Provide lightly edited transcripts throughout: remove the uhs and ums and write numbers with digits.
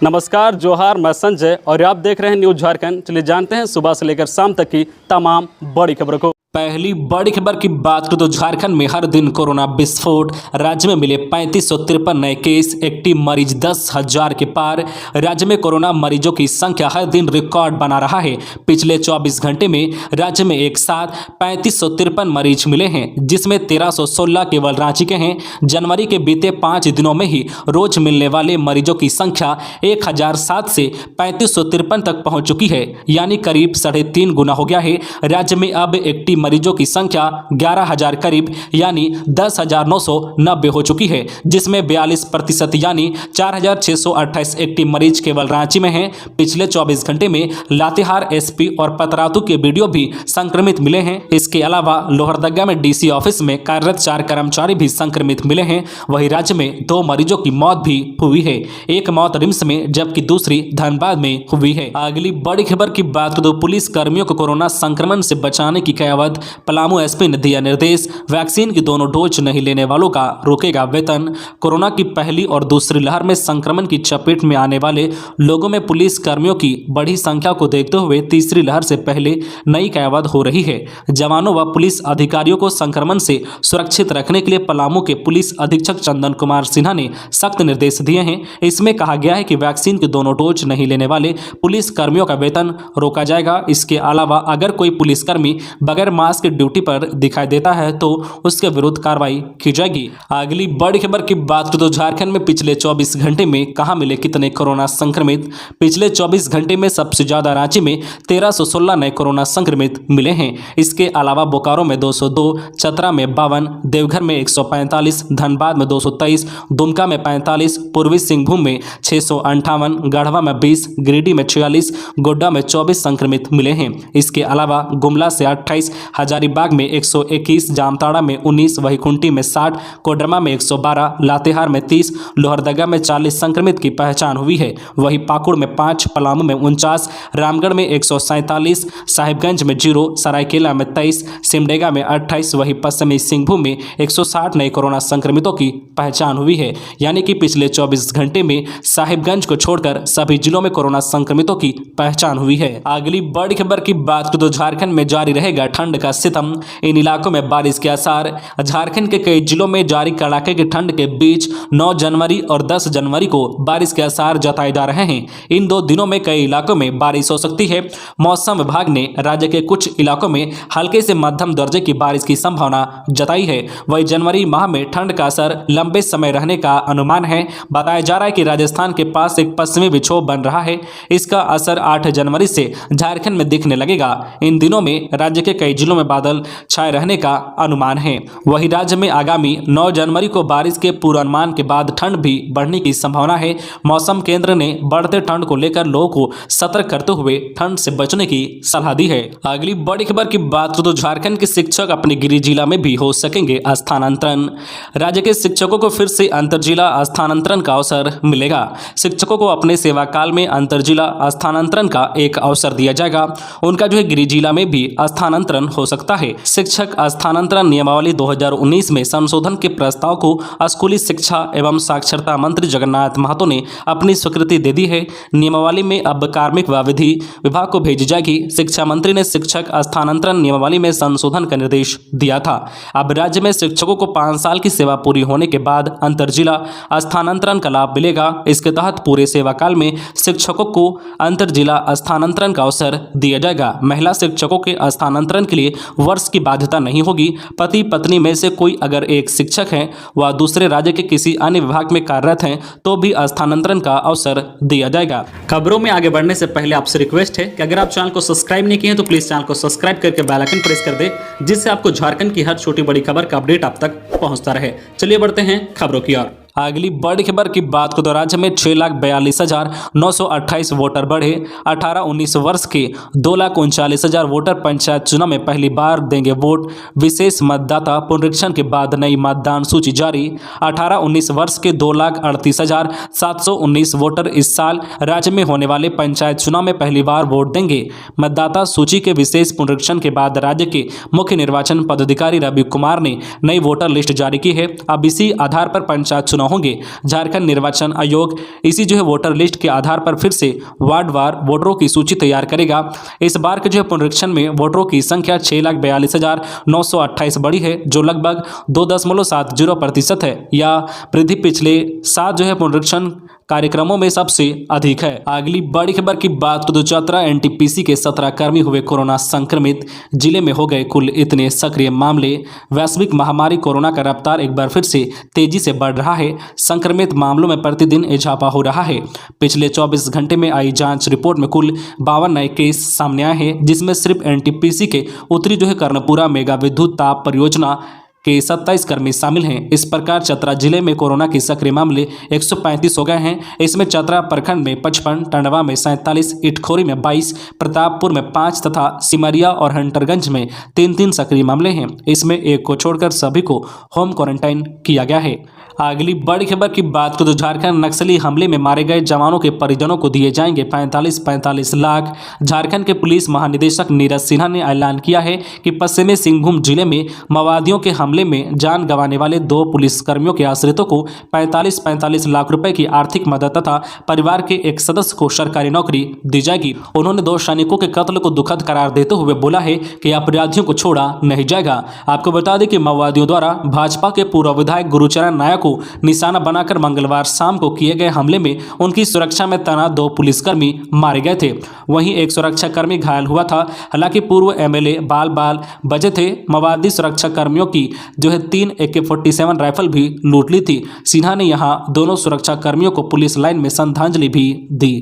नमस्कार, जोहार, मैं संजय और आप देख रहे हैं न्यूज झारखंड। चलिए जानते हैं सुबह से लेकर शाम तक की तमाम बड़ी खबरों को। पहली बड़ी खबर की बात करें तो झारखंड में हर दिन कोरोना विस्फोट। राज्य में मिले 3553 नए केस, एक्टिव मरीज 10,000 के पार। राज्य में कोरोना मरीजों की संख्या हर दिन रिकॉर्ड बना रहा है। पिछले 24 घंटे में राज्य में एक साथ 3553 मरीज मिले हैं, जिसमें 1316 केवल रांची के हैं। जनवरी के बीते 5 दिनों में ही रोज मिलने वाले मरीजों की संख्या 1007 से 3553 तक पहुंच चुकी है, यानी करीब 3.5 गुना हो गया है। राज्य में अब एक्टिव मरीजों की संख्या 11,000 करीब यानी 10,990 हो चुकी है, जिसमें 42% यानी 4,628 एक्टिव मरीज केवल रांची में हैं। पिछले 24 घंटे में लातेहार एसपी और पतरातू के वीडियो भी संक्रमित मिले हैं। इसके अलावा लोहरदगा में डीसी ऑफिस में कार्यरत 4 कर्मचारी भी संक्रमित मिले हैं। वहीं राज्य में 2 मरीजों की मौत भी हुई है, एक मौत रिम्स में जबकि दूसरी धनबाद में हुई है। अगली बड़ी खबर की बात करें तो पुलिस कर्मियों को कोरोना संक्रमण से बचाने की कयावत। पलामू एसपी ने दिया निर्देश, वैक्सीन की दोनों डोज नहीं लेने वालों का रोकेगा वेतन। कोरोना की पहली और दूसरी लहर में संक्रमण की चपेट में आने वाले लोगों में पुलिस कर्मियों की बड़ी संख्या को देखते हुए तीसरी लहर से पहले नई कयावत हो रही है। जवानों व पुलिस अधिकारियों को संक्रमण से सुरक्षित रखने के लिए पलामू के पुलिस अधीक्षक चंदन कुमार सिन्हा ने सख्त निर्देश दिए हैं। इसमें कहा गया है कि वैक्सीन के दोनों डोज नहीं लेने वाले पुलिस कर्मियों का वेतन रोका जाएगा। इसके अलावा अगर कोई पुलिसकर्मी बगैर मास्क ड्यूटी पर दिखाई देता है तो उसके विरुद्ध कार्रवाई की जाएगी। अगली बड़ी खबर की बात करें तो झारखंड में पिछले 24 घंटे में कहां मिले कितने कोरोना संक्रमित। पिछले 24 घंटे में सबसे ज्यादा रांची में 1316 नए कोरोना संक्रमित मिले हैं। इसके अलावा बोकारो में 202, चतरा में 52, देवघर में 145, धनबाद में 223, दुमका में 45, पूर्वी सिंहभूम में 658, गढ़वा में 20, गिरिडीह में 46, गोड्डा में 24 संक्रमित मिले हैं। इसके अलावा गुमला से 28, हजारीबाग में 121, जामताड़ा में 19, वहीं खूंटी में 60, कोडरमा में 112, लातेहार में 30, लोहरदगा में 40 संक्रमित की पहचान हुई है। वहीं पाकुड़ में 5, पलामू में 49, रामगढ़ में 147, साहिबगंज में 0, सरायकेला में 23, सिमडेगा में 28, वहीं पश्चिमी सिंहभूम में 160 नए कोरोना संक्रमितों की पहचान हुई है। यानी कि पिछले 24 घंटे में साहिबगंज को छोड़कर सभी जिलों में कोरोना संक्रमितों की पहचान हुई है। अगली बड़ी खबर की बात करें तो झारखंड में जारी रहेगा ठंड का सितम। इन इलाकों में बारिश के आसार। झारखंड के कई जिलों में जारी कड़ाके की ठंड के बीच 9 जनवरी और 10 जनवरी को बारिश के आसार जताए जा रहे हैं। इन 2 दिनों में कई इलाकों में बारिश हो सकती है। मौसम विभाग ने राज्य के कुछ इलाकों में हल्के से मध्यम दर्जे की बारिश की संभावना जताई है। वही जनवरी माह में ठंड का असर लंबे समय रहने का अनुमान है। बताया जा रहा है कि राजस्थान के पास एक पश्चिमी विक्षोभ बन रहा है। इसका असर 8 जनवरी से झारखंड में दिखने लगेगा। इन दिनों में राज्य के कई जिलों में बादल छाए रहने का अनुमान है। वहीं राज्य में आगामी 9 जनवरी को बारिश के पूर्वानुमान के बाद ठंड भी बढ़ने की संभावना है। मौसम केंद्र ने बढ़ते ठंड को लेकर लोगों को सतर्क करते हुए ठंड से बचने की सलाह दी है। अगली बड़ी खबर की बात करें तो झारखंड के शिक्षक अपने गृह जिला में भी हो सकेंगे स्थानांतरण। राज्य के शिक्षकों को फिर से अंतर जिला स्थानांतरण का अवसर मिलेगा। शिक्षकों को अपने सेवा काल में अंतर जिला स्थानांतरण का एक अवसर दिया जाएगा। उनका जो है गृह जिला में भी स्थानांतरण हो सकता है। शिक्षक स्थानांतरण नियमावली 2019 में संशोधन के प्रस्ताव को स्कूली शिक्षा एवं साक्षरता मंत्री जगन्नाथ महतो ने अपनी स्वीकृति दे दी है। नियमावली में अब कार्मिक व विधि विभाग को भेजी जाएगी। शिक्षा मंत्री ने शिक्षक स्थानांतरण नियमावली में संशोधन का निर्देश दिया था। अब राज्य में शिक्षकों को 5 साल की सेवा पूरी होने के बाद अंतर जिला स्थानांतरण का लाभ मिलेगा। इसके तहत पूरे सेवा काल में शिक्षकों को अंतर जिला स्थानांतरण का अवसर दिया जाएगा। महिला शिक्षकों के स्थानांतरण के लिए वर्ष की बाध्यता नहीं होगी। पति पत्नी में से कोई अगर एक शिक्षक है व दूसरे राज्य के किसी अन्य विभाग में कार्यरत हैं तो भी स्थानांतरण का अवसर दिया जाएगा। खबरों में आगे बढ़ने से पहले आपसे रिक्वेस्ट है कि अगर आप चैनल को सब्सक्राइब नहीं किए हैं तो प्लीज चैनल को सब्सक्राइब करके बेल आइकन प्रेस कर दे, जिससे आपको झारखंड की हर छोटी बड़ी खबर का अपडेट आप तक पहुंचता रहे। चलिए बढ़ते हैं खबरों की ओर। अगली बड़ी खबर की बात को तो राज्य में 6,42,928 वोटर बढ़े। 18-19 वर्ष के 2,39,000 वोटर पंचायत चुनाव में पहली बार देंगे वोट। विशेष मतदाता पुनरीक्षण के बाद नई मतदान सूची जारी। 18-19 वर्ष के 2,38,719 वोटर इस साल राज्य में होने वाले पंचायत चुनाव में पहली बार वोट देंगे। मतदाता सूची के विशेष पुनरीक्षण के बाद राज्य के मुख्य निर्वाचन पदाधिकारी रवि कुमार ने नई वोटर लिस्ट जारी की है। अब इसी आधार पर पंचायत चुनाव चुनाव होंगे। झारखंड निर्वाचन आयोग इसी जो है वोटर लिस्ट के आधार पर फिर से वार्डवार वोटरों की सूची तैयार करेगा। इस बार के जो है पुनरीक्षण में वोटरों की संख्या 6,42,928 बढ़ी है, जो लगभग 2.70% है। यह वृद्धि पिछले 7 जो है पुनरीक्षण कार्यक्रमों में सबसे अधिक है। अगली बड़ी खबर की बात तो चतरा एनटीपीसी के 17 कर्मी हुए कोरोना संक्रमित। जिले में हो गए कुल इतने सक्रिय मामले। वैश्विक महामारी कोरोना का रफ्तार एक बार फिर से तेजी से बढ़ रहा है। संक्रमित मामलों में प्रतिदिन इजाफा हो रहा है। पिछले 24 घंटे में आई जांच रिपोर्ट में कुल 52 नए केस सामने आए हैं, जिसमें सिर्फ एनटीपीसी के उत्तरी जो है कर्णपुरा मेगा विद्युत ताप परियोजना के 27 कर्मी शामिल हैं। इस प्रकार चतरा जिले में कोरोना के सक्रिय मामले 135 हो गए हैं। इसमें चतरा प्रखंड में 55, टंडवा में 47, इटखोरी में 22, प्रतापपुर में 5 तथा सिमरिया और हंटरगंज में 3-3 सक्रिय मामले हैं। इसमें एक को छोड़कर सभी को होम क्वारंटाइन किया गया है। अगली बड़ी खबर की बात करें तो झारखंड नक्सली हमले में मारे गए जवानों के परिजनों को दिए जाएंगे 45 लाख। झारखंड के पुलिस महानिदेशक नीरज सिन्हा ने ऐलान किया है कि पश्चिमी सिंहभूम जिले में माओवादियों के हमले में जान गंवाने वाले 2 पुलिसकर्मियों के आश्रितों को 45 लाख रुपए की आर्थिक मदद तथा परिवार के एक सदस्य को सरकारी नौकरी दी जाएगी। उन्होंने 2 सैनिकों के कत्ल को दुखद करार देते हुए बोला है कि अपराधियों को छोड़ा नहीं जाएगा। आपको बता दें कि माओवादियों द्वारा भाजपा के पूर्व विधायक गुरुचरण नायक को निशाना बनाकर मंगलवार शाम को किए गए हमले में उनकी सुरक्षा में तैनात 2 पुलिसकर्मी मारे गए थे। वहीं एक सुरक्षाकर्मी घायल हुआ था। हालांकि पूर्व एमएलए बाल बचे थे। माओवादी सुरक्षाकर्मियों की जो है 3 AK-47 राइफल भी लूट ली थी। सिन्हा ने यहां दोनों सुरक्षाकर्मियों को पुलिस लाइन में श्रद्धांजलि भी दी।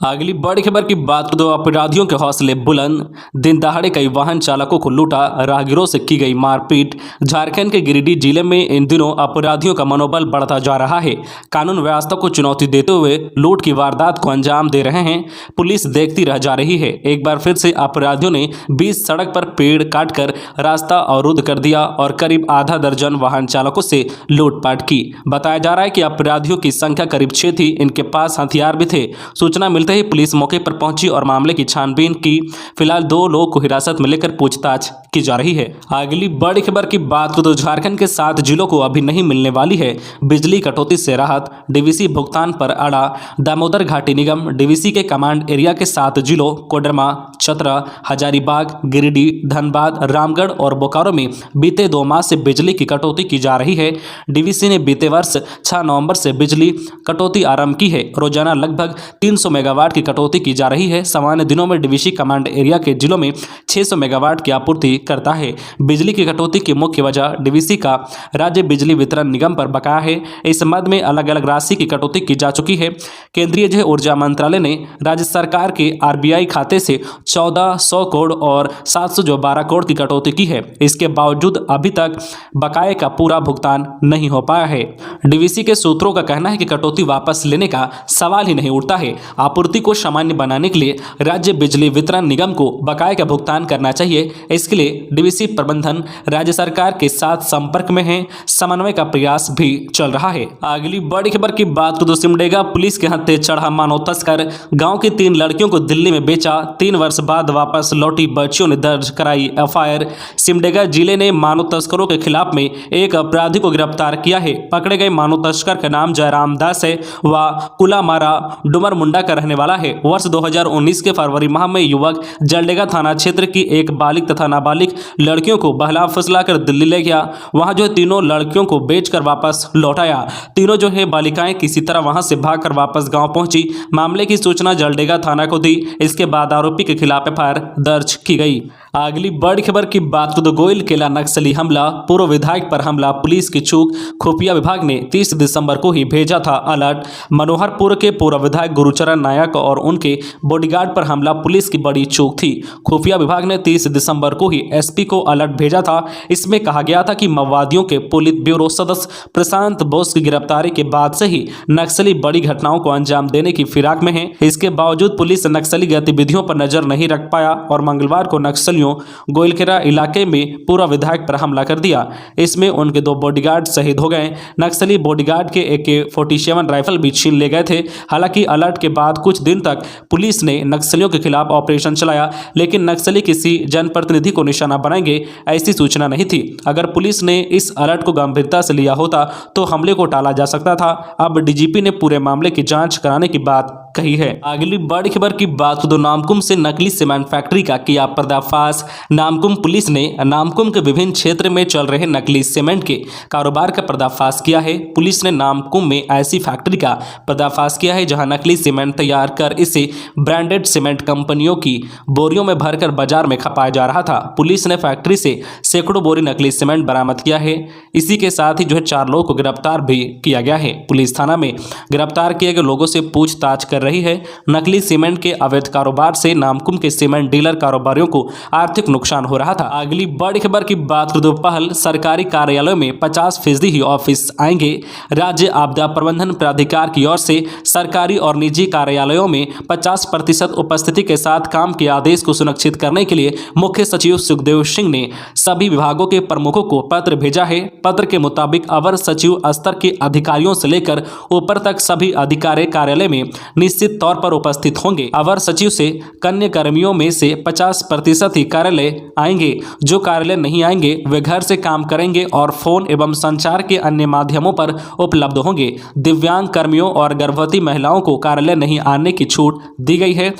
अगली बड़ी खबर की बात करें तो अपराधियों के हौसले बुलंद। दिन दहाड़े कई वाहन चालकों को लूटा, राहगीरों से की गई मारपीट। झारखंड के गिरिडीह जिले में इन दिनों अपराधियों का मनोबल बढ़ता जा रहा है। कानून व्यवस्था को चुनौती देते हुए लूट की वारदात को अंजाम दे रहे हैं। पुलिस देखती रह जा रही है। एक बार फिर से अपराधियों ने 20 सड़क पर पेड़ काटकर रास्ता अवरुद्ध कर दिया और करीब आधा दर्जन वाहन चालकों से लूटपाट की। बताया जा रहा है कि अपराधियों की संख्या करीब 6 थी। इनके पास हथियार भी थे। सूचना मिलते ही पुलिस मौके पर पहुंची और मामले की छानबीन की। फिलहाल 2 लोगों को हिरासत में लेकर पूछताछ की जा रही है। अगली बड़ी खबर की बात करें तो झारखंड के 7 जिलों को अभी नहीं मिलने वाली है बिजली कटौती से राहत। डीवीसी भुगतान पर अड़ा। दामोदर घाटी निगम डीवीसी के कमांड एरिया के 7 जिलों कोडरमा, चतरा, हजारीबाग, गिरिडीह, धनबाद, रामगढ़ और बोकारो में बीते 2 माह से बिजली की कटौती की जा रही है। डीवीसी ने बीते वर्ष 6 नवंबर से बिजली कटौती आरंभ की है। रोजाना लगभग 300 मेगावाट की कटौती की जा रही है। सामान्य दिनों में डीवीसी कमांड एरिया के जिलों में 600 मेगावाट की आपूर्ति करता है। बिजली की कटौती की मुख्य वजह डीवीसी का राज्य बिजली वितरण निगम पर बकाया है। इस मद में अलग अलग राशि की कटौती की जा चुकी है। केंद्रीय जो ऊर्जा मंत्रालय ने राज्य सरकार के आरबीआई खाते से 1400 करोड़ और 712 करोड़ की कटौती की है। इसके बावजूद अभी तक बकाये का पूरा भुगतान नहीं हो पाया है। डीवीसी के सूत्रों का कहना है कि कटौती वापस लेने का सवाल ही नहीं उठता है। आपूर्ति को सामान्य बनाने के लिए राज्य बिजली वितरण निगम को बकाये का भुगतान करना चाहिए। इसके लिए डीवीसी प्रबंधन राज्य सरकार के साथ संपर्क में है। समन्वय का प्रयास भी चल रहा है। अगली बड़ी खबर की बात करें तो सिमडेगा पुलिस के हत्थे चढ़ा मानव तस्कर। गांव की 3 लड़कियों को दिल्ली में बेचा। 3 वर्ष बाद वापस लौटी बच्चियों ने दर्ज कराई FIR। सिमडेगा जिले ने मानव तस्करों के खिलाफ में एक अपराधी को गिरफ्तार किया है। पकड़े गए मानव तस्कर का नाम जयराम दास है। वह कुलामारा डुमर मुंडा का रहने वाला है। वर्ष 2019 के फरवरी माह में युवक जलडेगा थाना क्षेत्र की एक बालिग तथा नाबालिग लड़कियों को बहला फुसला कर दिल्ली ले गया। वहां जो है तीनों लड़कियों को बेचकर वापस लौटाया। तीनों जो है बालिकाएं किसी तरह वहां से भागकर वापस गांव पहुंची। मामले की सूचना जलडेगा थाना को दी। इसके बाद आरोपी के खिलाफ FIR दर्ज की गई। अगली बड़ी खबर की बात करें तो गोयल केला नक्सली हमला। पूर्व विधायक पर हमला पुलिस की चूक। खुफिया विभाग ने 30 दिसंबर को ही भेजा था अलर्ट। मनोहरपुर के पूर्व विधायक गुरुचरण नायक और उनके बॉडीगार्ड पर हमला पुलिस की बड़ी चूक थी। खुफिया विभाग ने 30 दिसंबर को ही SP को अलर्ट भेजा था। इसमें कहा गया था कि माओवादियों के पोलित ब्यूरो सदस्य प्रशांत बोस की गिरफ्तारी के बाद से ही नक्सली बड़ी घटनाओं को अंजाम देने की फिराक में है। इसके बावजूद पुलिस नक्सली गतिविधियों पर नजर नहीं रख पाया और मंगलवार को नक्सलियों नक्सलियों गोइलकेरा इलाके में पूरा विधायक पर हमला कर दिया। इसमें उनके 2 बॉडीगार्ड शहीद हो गए। नक्सली बॉडीगार्ड के AK-47 राइफल भी छीन ले गए थे। हालांकि अलर्ट के बाद कुछ दिन तक पुलिस ने नक्सलियों के खिलाफ ऑपरेशन चलाया, लेकिन नक्सली किसी जनप्रतिनिधि को निशाना बनाएंगे ऐसी सूचना नहीं थी। अगर पुलिस ने इस अलर्ट को गंभीरता से लिया होता तो हमले को टाला जा सकता था। अब डीजीपी ने पूरे मामले की जांच कराने की बात कही है। अगली बड़ी खबर की बात तो नामकुम से नकली सीमेंट फैक्ट्री का किया पर्दाफाश। नामकुम पुलिस ने नामकुम के विभिन्न क्षेत्र में चल रहे नकली सीमेंट के कारोबार का पर्दाफाश किया है। पुलिस ने नामकुम में ऐसी फैक्ट्री का पर्दाफाश किया है जहां नकली सीमेंट तैयार कर इसे ब्रांडेड सीमेंट कंपनियों की बोरियों में भरकर बाजार में खपाया जा रहा था। पुलिस ने फैक्ट्री से सैकड़ों बोरी नकली सीमेंट बरामद किया है। इसी के साथ ही 4 लोगों को गिरफ्तार भी किया गया है। पुलिस थाना में गिरफ्तार किए गए लोगों से पूछताछ कर रही है। नकली सीमेंट के अवैध कारोबार से नामकुम के सीमेंट डीलर कारोबारियों को आर्थिक नुकसान हो रहा था। अगली बड़ी खबर की बात करें तो पहल सरकारी कार्यालयों में 50% ही ऑफिस आएंगे। राज्य आपदा प्रबंधन प्राधिकार की ओर से सरकारी और निजी कार्यालयों में 50% उपस्थिति के साथ काम के आदेश को सुनिश्चित करने के लिए मुख्य सचिव सुखदेव सिंह ने सभी विभागों के प्रमुखों को पत्र भेजा है। पत्र के मुताबिक अवर सचिव स्तर के अधिकारियों से लेकर ऊपर तक सभी अधिकारी कार्यालय में निश्चित तौर पर उपस्थित होंगे। अवर सचिव से कन्या कर्मियों में से 50% ही कार्यालय आएंगे। जो कार्यालय नहीं आएंगे वे घर से काम करेंगे और फोन एवं संचार के अन्य माध्यमों पर उपलब्ध होंगे। दिव्यांग कर्मियों और गर्भवती महिलाओं को कार्यालय नहीं आने की छूट दी गई है।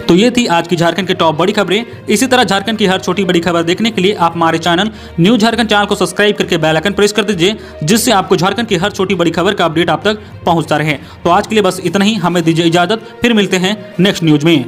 तो ये थी आज की झारखंड की टॉप बड़ी खबरें। इसी तरह झारखंड की हर छोटी बड़ी खबर देखने के लिए आप हमारे चैनल न्यूज झारखंड चैनल को सब्सक्राइब करके बेल आइकन प्रेस कर दीजिए, जिससे आपको झारखंड की हर छोटी बड़ी खबर का अपडेट आप तक पहुंचता रहे। तो आज के लिए बस इतना ही। हमें दीजिए इजाजत, फिर मिलते हैं नेक्स्ट न्यूज में।